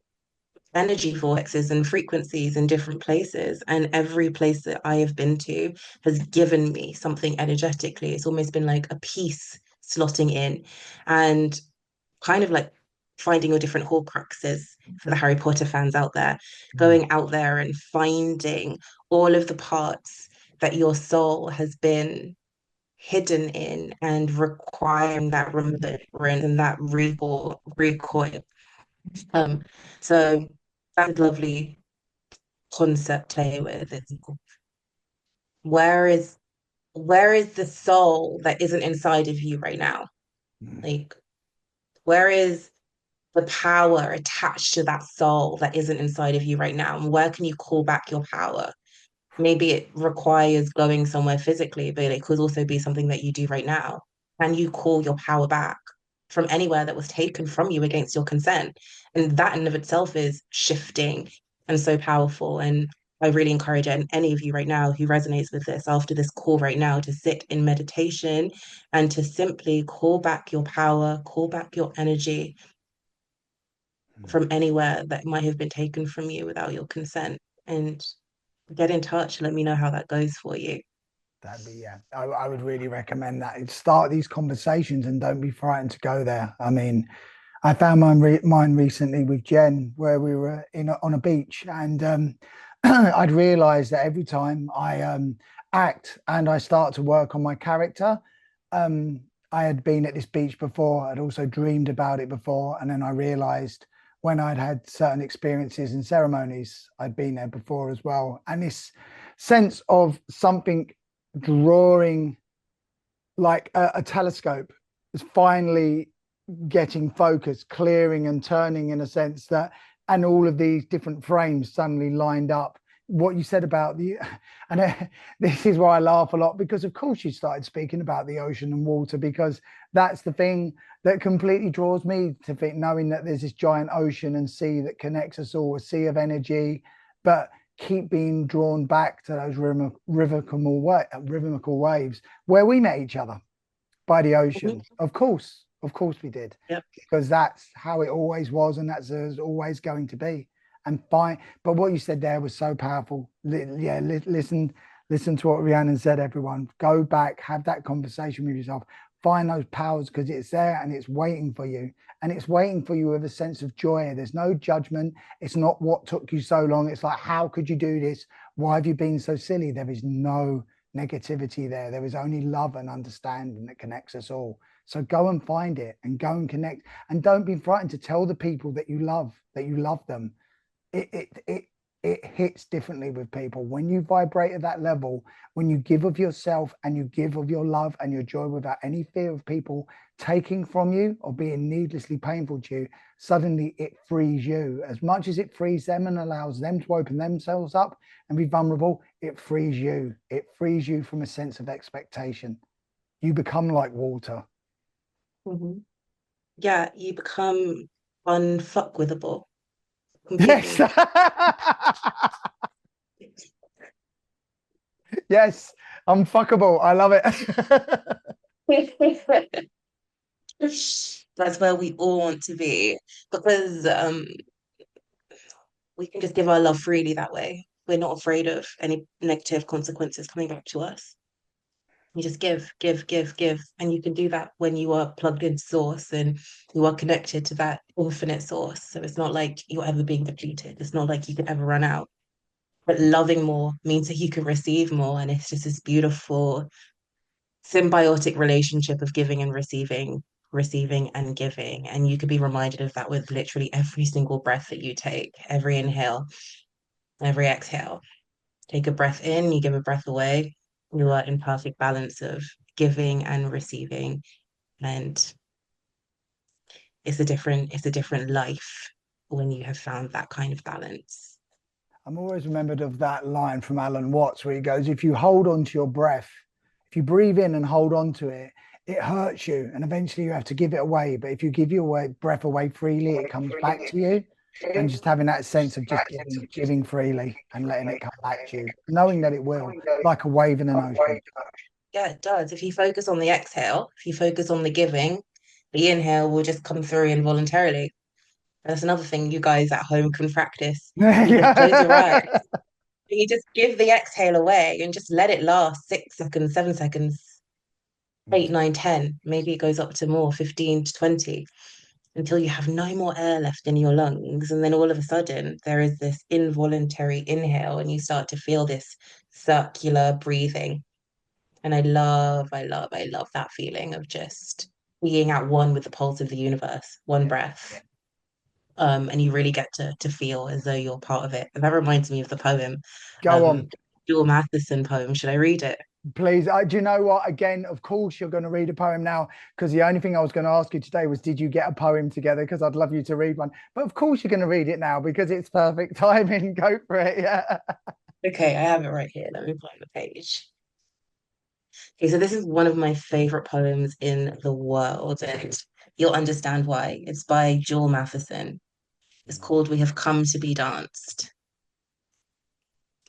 energy vortexes and frequencies in different places. And every place that I have been to has given me something energetically. It's almost been like a piece slotting in and kind of like finding your different Horcruxes for the Harry Potter fans out there, Mm. going out there and finding all of the parts that your soul has been hidden in and requiring that remembrance and that recoil. Um, so that's a lovely concept to play with. It's where is where is the soul that isn't inside of you right now? Mm. Like where is the power attached to that soul that isn't inside of you right now? And where can you call back your power? Maybe it requires going somewhere physically, but it could also be something that you do right now. Can you call your power back from anywhere that was taken from you against your consent? And that in of itself is shifting and so powerful. And I really encourage any of you right now who resonates with this after this call right now to sit in meditation and to simply call back your power, call back your energy Mm. from anywhere that might have been taken from you without your consent. And get in touch. Let me know how that goes for you. That'd be, yeah, I would really recommend that. Start these conversations and don't be frightened to go there. I mean, I found mine recently with Jen, where we were on a beach, and I'd realised that every time I act and I start to work on my character, um, I had been at this beach before. I'd also dreamed about it before, and then I realised when I'd had certain experiences and ceremonies, I'd been there before as well. And this sense of something drawing like a telescope is finally getting focused, clearing and turning in a sense that, and all of these different frames suddenly lined up. What you said about the, and this is why I laugh a lot because, of course, you started speaking about the ocean and water because that's the thing that completely draws me to think, knowing that there's this giant ocean and sea that connects us all, a sea of energy, but keep being drawn back to those rhythmical waves where we met each other by the Mhm. ocean. Of course we did, Yep. because that's how it always was, and that's always going to be. And fine, but what you said there was so powerful. Listen, listen to what Rhiannon said. Everyone, go back, have that conversation with yourself, find those powers because it's there and it's waiting for you, and it's waiting for you with a sense of joy. There's no judgment. It's not what took you so long. It's like, how could you do this? Why have you been so silly? There is no negativity there. There is only love and understanding that connects us all. So go and find it and go and connect. And don't be frightened to tell the people that you love them. It hits differently with people when you vibrate at that level. When you give of yourself and you give of your love and your joy without any fear of people taking from you or being needlessly painful to you, suddenly it frees you as much as it frees them and allows them to open themselves up and be vulnerable. It frees you from a sense of expectation. You become like water. Mhm. Yeah, you become unfuckwithable Yes. completely. Yes, unfuckable. I love it. That's where we all want to be because we can just give our love freely that way. We're not afraid of any negative consequences coming back to us. You just give, give, give, give. And you can do that when you are plugged into source and you are connected to that infinite source. So it's not like you're ever being depleted. It's not like you can ever run out. But loving more means that you can receive more. And it's just this beautiful symbiotic relationship of giving and receiving, receiving and giving. And you could be reminded of that with literally every single breath that you take, every inhale, every exhale. Take a breath in, you give a breath away. You are in perfect balance of giving and receiving. And it's a different life when you have found that kind of balance. I'm always remembered of that line from Alan Watts where he goes, if you hold on to your breath, if you breathe in and hold on to it, it hurts you and eventually you have to give it away. But if you give your breath away freely, it comes back to you. And just having that sense of just giving freely and letting it come back to you, knowing that it will, like a wave in an ocean. Yeah, it does. If you focus on the exhale, if you focus on the giving, the inhale will just come through involuntarily. That's another thing you guys at home can practice. You just close your eyes. You just give the exhale away and just let it last 6 seconds, 7 seconds, eight, nine, 10. Maybe it goes up to more, 15 to 20, until you have no more air left in your lungs. And then all of a sudden, there is this involuntary inhale, and you start to feel this circular breathing. And I love that feeling of just being at one with the pulse of the universe, one breath. And you really get to feel as though you're part of it. And that reminds me of the poem, Go um, on. Joel Matheson poem. Should I read it? Please, do you know what? Again, of course, you're going to read a poem now because the only thing I was going to ask you today was, did you get a poem together? Because I'd love you to read one. But of course, you're going to read it now because it's perfect timing. Go for it. Yeah. Okay, I have it right here. Let me find the page. Okay, so this is one of my favorite poems in the world, and you'll understand why. It's by Joel Matheson. It's called We Have Come to Be Danced.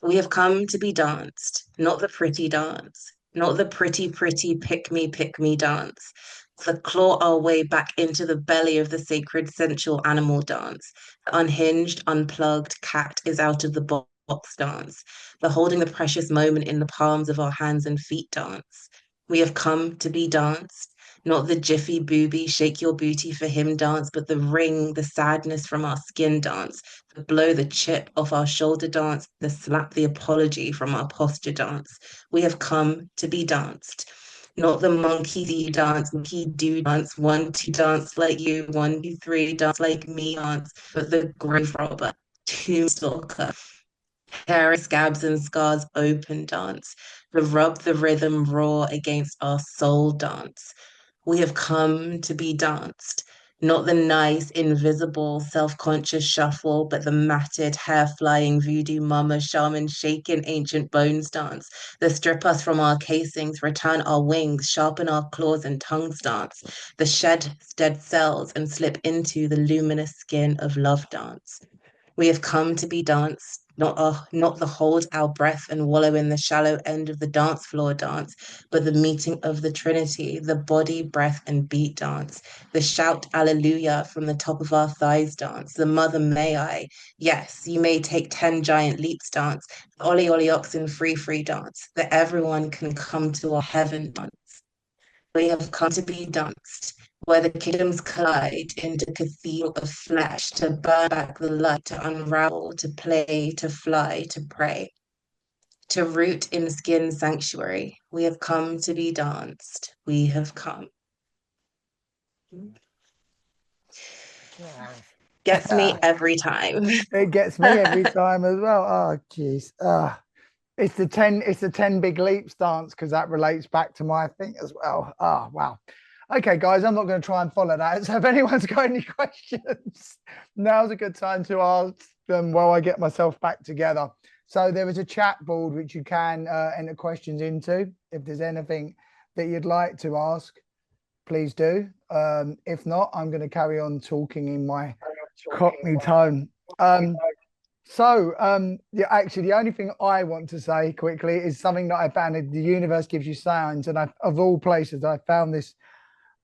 We have come to be danced, not the pretty dance, not the pretty, pretty pick me dance. To claw our way back into the belly of the sacred sensual animal dance. The unhinged, unplugged cat is out of the box dance. The holding the precious moment in the palms of our hands and feet dance. We have come to be danced, Not the jiffy booby, shake your booty for him dance, but the ring, the sadness from our skin dance, the blow, the chip off our shoulder dance, the slap, the apology from our posture dance. We have come to be danced. Not the monkey see dance, monkey do dance, 1, 2 dance like you, 1, 2, 3 dance like me dance, but the grave robber, tomb stalker, hair scabs and scars open dance, the rub, the rhythm roar against our soul dance. We have come to be danced, not the nice, invisible, self-conscious shuffle, but the matted, hair-flying voodoo mama shaman shaking ancient bones dance, the strip us from our casings, return our wings, sharpen our claws and tongues dance, the shed dead cells and slip into the luminous skin of love dance. We have come to be danced, not the hold our breath and wallow in the shallow end of the dance floor dance, but the meeting of the Trinity, the body, breath, and beat dance, the shout alleluia from the top of our thighs dance, the mother may I, yes, you may take 10 giant leaps dance, the ollie ollie oxen free dance, that everyone can come to our heaven dance. We have come to be danced, where the kingdoms collide into cathedral of flesh to burn back the light, to unravel, to play, to fly, to pray, to root in skin sanctuary. We have come to be danced. We have come. Wow. Gets me every time. It gets me every time as well. Oh, jeez. It's the 10 big leaps dance because that relates back to my thing as well. Oh, wow. Okay, guys, I'm not going to try and follow that. So if anyone's got any questions, now's a good time to ask them while I get myself back together. So there is a chat board which you can enter questions into. If there's anything that you'd like to ask, please do. If not, I'm going to carry on talking in my Cockney tone. Yeah, actually, the only thing I want to say quickly is something that I found in the universe gives you signs, and of all places, I found this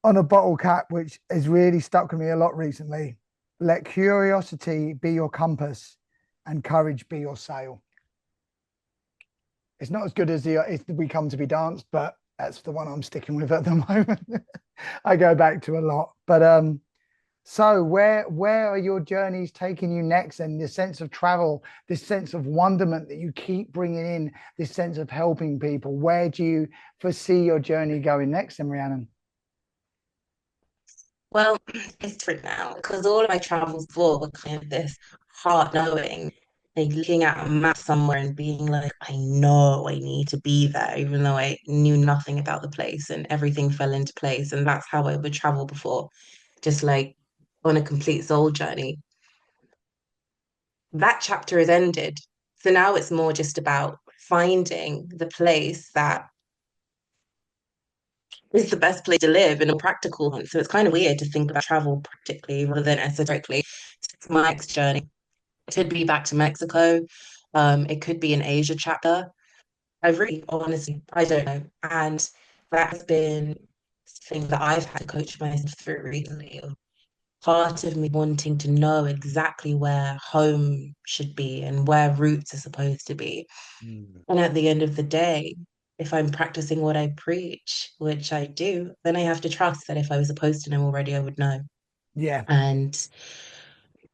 on a bottle cap, which has really stuck with me a lot recently. Let curiosity be your compass, and courage be your sail. It's not as good as the we come to be danced, but that's the one I'm sticking with at the moment. I go back to a lot, but so where are your journeys taking you next? And this sense of travel, this sense of wonderment that you keep bringing in, this sense of helping people. Where do you foresee your journey going next, then, Rhiannon? Well, it's different now because all of my travels before were kind of this heart knowing, like looking at a map somewhere and being like, I know I need to be there, even though I knew nothing about the place and everything fell into place. And that's how I would travel before, just like on a complete soul journey. That chapter has ended. So now it's more just about finding the place that is the best place to live in a practical one. So it's kind of weird to think about travel practically rather than esoterically. It's my next journey. It could be back to Mexico. It could be an Asia chapter. I really honestly, I don't know. And that has been thing that I've had to coach myself through recently. Of part of me wanting to know exactly where home should be and where roots are supposed to be. Mm. And at the end of the day, if I'm practicing what I preach, which I do, then I have to trust that if I was supposed to know already, I would know. Yeah, And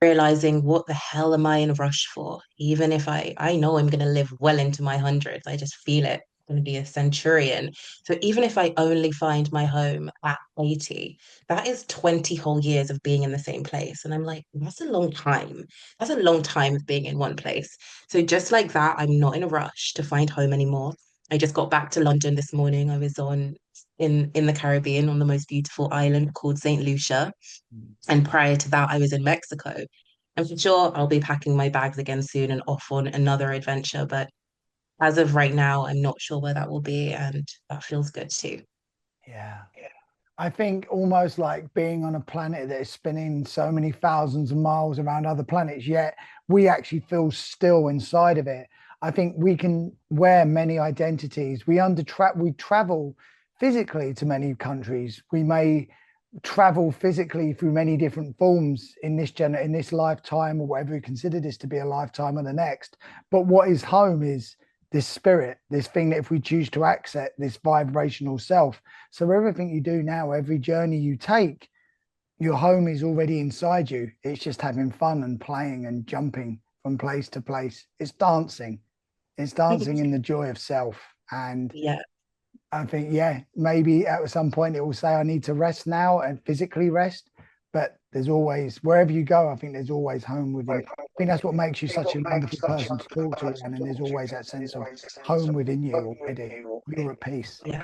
realizing what the hell am I in a rush for? Even if I know I'm going to live well into my hundreds, I just feel it. I'm going to be a centurion. So even if I only find my home at 80, that is 20 whole years of being in the same place. And I'm like, that's a long time. That's a long time of being in one place. So just like that, I'm not in a rush to find home anymore. I just got back to London this morning. I was on in the Caribbean on the most beautiful island called St. Lucia. And prior to that, I was in Mexico. I'm sure I'll be packing my bags again soon and off on another adventure. But as of right now, I'm not sure where that will be. And that feels good too. yeah. I think almost like being on a planet that is spinning so many thousands of miles around other planets, yet we actually feel still inside of it. I think we can wear many identities. We travel physically to many countries. We may travel physically through many different forms in in this lifetime or whatever we consider this to be a lifetime or the next. But what is home is this spirit, this thing that if we choose to accept, this vibrational self. So everything you do now, every journey you take, your home is already inside you. It's just having fun and playing and jumping from place to place. It's dancing. It's dancing in the joy of self. And Yeah, I think, yeah, maybe at some point it will say, I need to rest now and physically rest. But there's always, wherever you go, I think there's always home within. I think that's what makes you such a wonderful person to talk to. And there's always that sense of home within you already. You're at peace. yeah.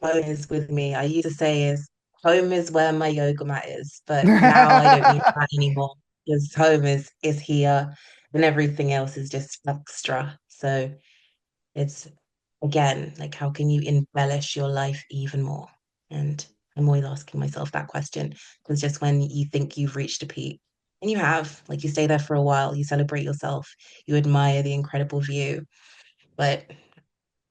Home is with me. I used to say is home is where my yoga mat is, but now I don't need that anymore because home is here and everything else is just extra. So it's again like how can you embellish your life even more? And I'm always asking myself that question because just when you think you've reached a peak, and you have, like you stay there for a while, you celebrate yourself, you admire the incredible view, but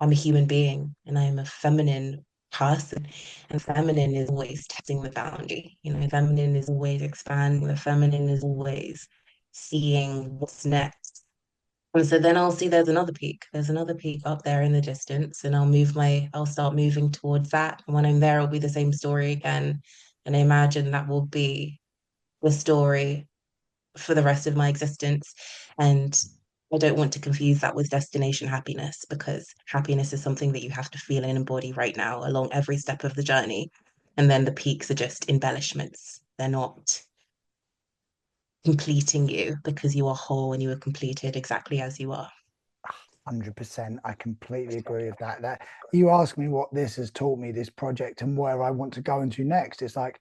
I'm a human being and I am a feminine person. And feminine is always testing the boundary. You know, feminine is always expanding. The feminine is always seeing what's next. And so then I'll see there's another peak. There's another peak up there in the distance, and I'll start moving towards that. And when I'm there, it'll be the same story again. And I imagine that will be the story for the rest of my existence. And I don't want to confuse that with destination happiness because happiness is something that you have to feel and embody right now along every step of the journey. And then the peaks are just embellishments. They're not completing you because you are whole and you are completed exactly as you are. 100%. I completely agree with that. That you ask me what this has taught me, this project, and where I want to go into next. It's like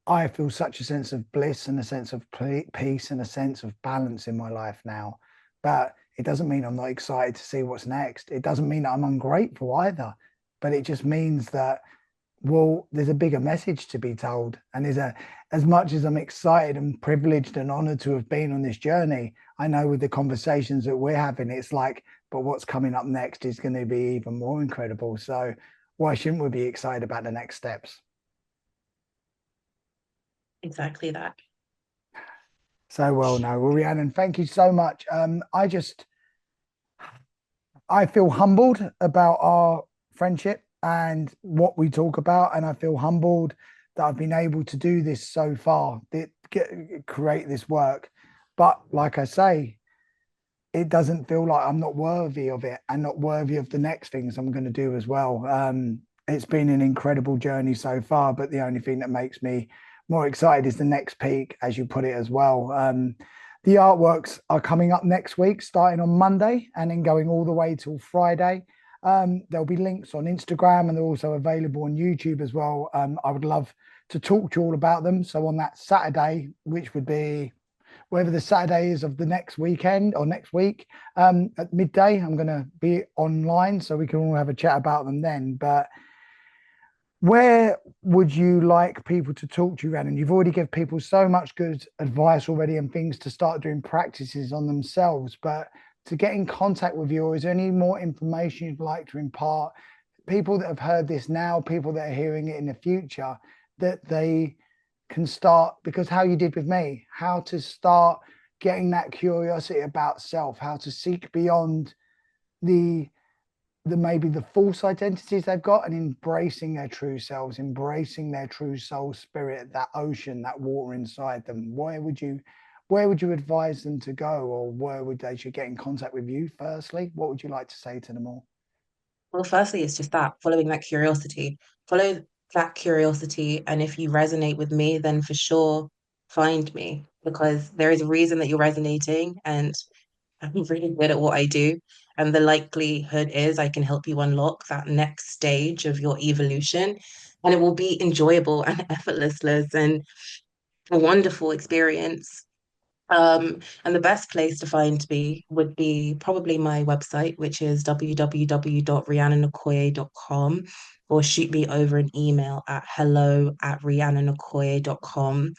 I feel such a sense of bliss and a sense of peace and a sense of balance in my life now. But it doesn't mean I'm not excited to see what's next. It doesn't mean that I'm ungrateful either. But it just means that, well, there's a bigger message to be told. And as much as I'm excited and privileged and honored to have been on this journey, I know with the conversations that we're having, it's like, but what's coming up next is going to be even more incredible. So why shouldn't we be excited about the next steps? Exactly that. So well, no, well, Rhiannon, thank you so much. I feel humbled about our friendship and what we talk about, and I feel humbled that I've been able to do this so far, create this work. But like I say, it doesn't feel like I'm not worthy of it and not worthy of the next things I'm going to do as well. It's been an incredible journey so far, but the only thing that makes me more excited is the next peak, as you put it as well. The artworks are coming up next week, starting on Monday and then going all the way till Friday. There'll be links on Instagram and they're also available on YouTube as well. I would love to talk to you all about them. So on that Saturday, which would be whatever the Saturday is of the next weekend or next week, at midday, I'm going to be online so we can all have a chat about them then. But where would you like people to talk to you, Rhiannon? You've already given people so much good advice already and things to start doing practices on themselves. But to get in contact with you, or is there any more information you'd like to impart? People that have heard this now, people that are hearing it in the future, that they can start, because how you did with me, how to start getting that curiosity about self, how to seek beyond the maybe the false identities they've got and embracing their true selves, embracing their true soul spirit, that ocean, that water inside them. Where would you advise them to go, or where would they should get in contact with you firstly? What would you like to say to them all? Well, firstly, it's just that following that curiosity. Follow that curiosity. And if you resonate with me, then for sure find me because there is a reason that you're resonating and I'm really good at what I do. And the likelihood is I can help you unlock that next stage of your evolution. And it will be enjoyable and effortless and a wonderful experience. And the best place to find me would be probably my website, which is www.rhiannonokoye.com, or shoot me over an email at hello@rhiannonokoye.com.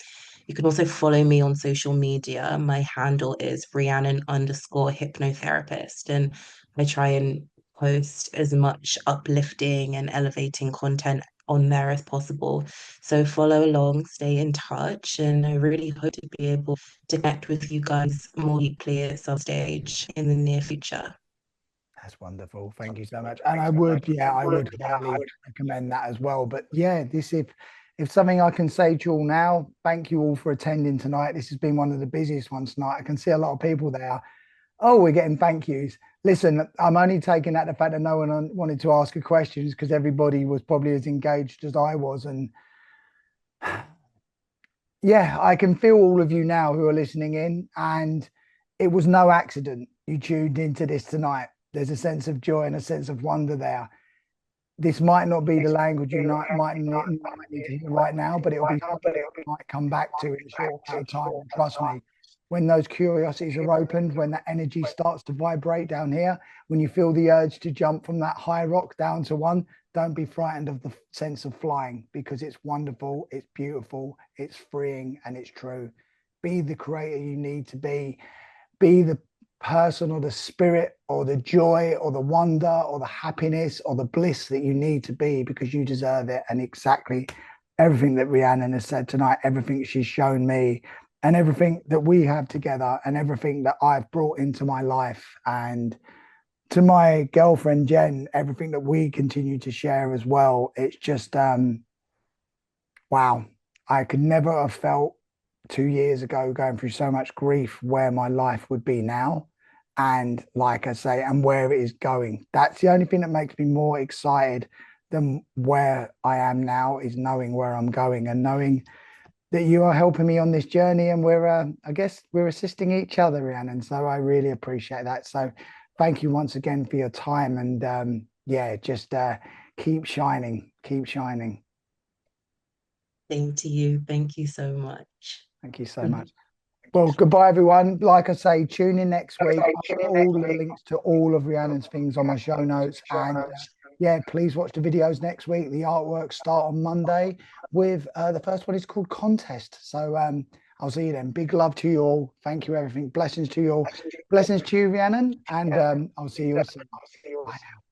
You can also follow me on social media. My handle is Rhiannon_hypnotherapist, and I try and post as much uplifting and elevating content on there as possible. So follow along, stay in touch, and I really hope to be able to connect with you guys more deeply at some stage in the near future. That's wonderful. Thank you so much. And I would, yeah, I would highly recommend that as well. But yeah, this if something I can say to you all now, thank you all for attending tonight. This has been one of the busiest ones tonight. I can see a lot of people there. Oh, we're getting thank yous. Listen, I'm only taking that the fact that no one wanted to ask a questions because everybody was probably as engaged as I was. And yeah, I can feel all of you now who are listening in, and it was no accident you tuned into this tonight. There's a sense of joy and a sense of wonder there. This might not be the language you might need to hear right now, but it'll be something that you might come back to in a short amount of time. And trust me, when those curiosities are opened, when that energy starts to vibrate down here, when you feel the urge to jump from that high rock down to one, don't be frightened of the sense of flying, because it's wonderful, it's beautiful, it's freeing, and it's true. Be the creator you need to be. Be the person or the spirit or the joy or the wonder or the happiness or the bliss that you need to be, because you deserve it. And exactly everything that Rhiannon has said tonight, everything she's shown me, and everything that we have together, and everything that I've brought into my life, and to my girlfriend Jen, everything that we continue to share as well. It's just wow. I could never have felt 2 years ago going through so much grief where my life would be now. And like I say, and where it is going. That's the only thing that makes me more excited than where I am now, is knowing where I'm going and knowing that you are helping me on this journey, and we're I guess we're assisting each other, Rhiannon. So I really appreciate that. So thank you once again for your time, and yeah, just keep shining, keep shining. Same to you. Thank you so much. Thank you so much. Well, goodbye, everyone. Like I say, tune in next week. I'll put all the links to all of Rhiannon's things on my show notes. And yeah, please watch the videos next week. The artworks start on Monday with the first one is called Contest. So I'll see you then. Big love to you all. Thank you, everything. Blessings to you all. Blessings to you, Rhiannon. And I'll see you all soon. Bye now.